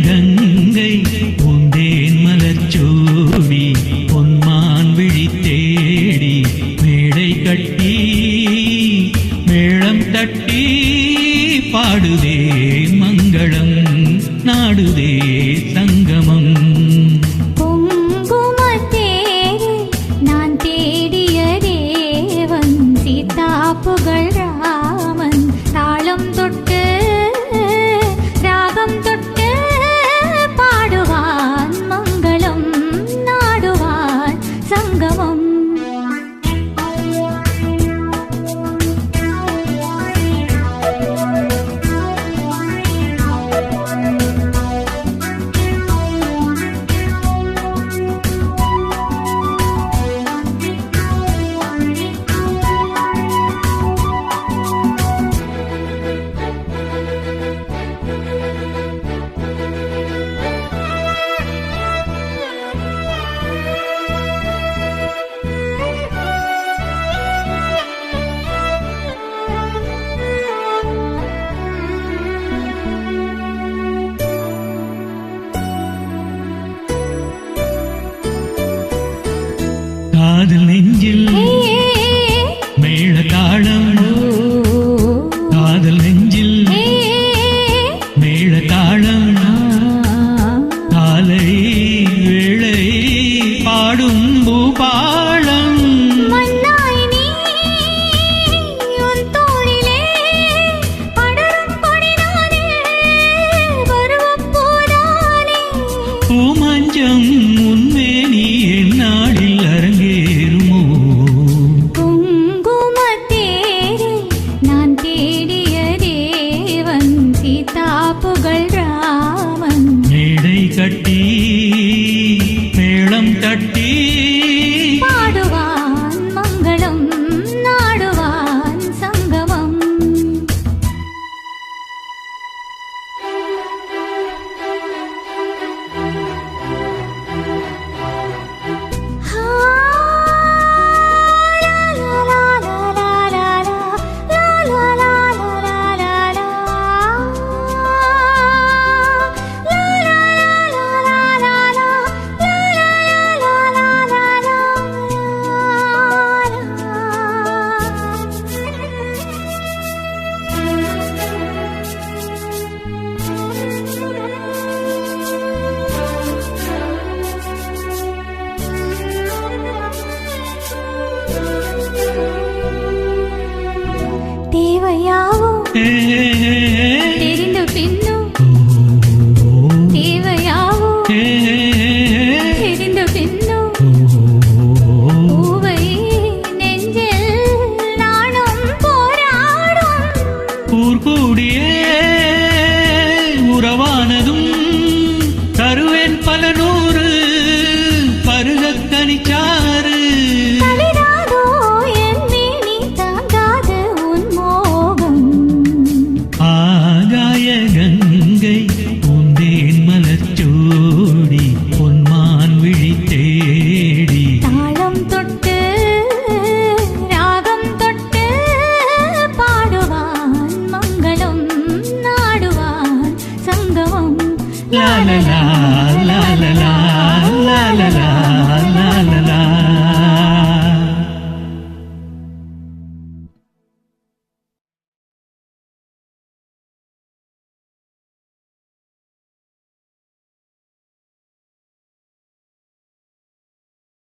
கங்கை பூந்தேன் மலர்ச்சோடி பொன்மான் விழி தேடி மேடை கட்டி மேளம் தட்டி பாடுதே மங்களம் நாடுதே சங்கமம். புகழ் ராமன் தாளம் தொட்டு ராகம் தொட்டு பாடுவான் மங்களம் நாடுவான் சங்கமம். காதல் நெஞ்சில் மேள தாளம் காதல் நெஞ்சில் மேள தாளம் காலை வேளை பாடும் பூபாளம். பூமஞ்சம் உன்மேனி என் நாடில் அரங்கேறுமோ. நான் தேடிய தேவன் சீதா புகழ் ராமன் மேடை கட்டி மேளம் தட்டி பாடுவான் மங்களம் நாடுவான் சங்கமம். தேவையாவும் தெரிந்த பின்னும் தேவையாவும் தெரிந்த பின்னும் பூவை நெஞ்சில் நானும் போராடும். ஊர்கூடியே உறவானதும் தருவேன் பல நூறு பருகக் கனிச்சாறு. கங்கை பூந்தேன் மலர்ச்சோடி பொன்மான் விழி தேடி தாளம் தொட்டு ராகம் தொட்டு பாடுவான் மங்களம் நாடுவான் சங்கமம். லா லா லா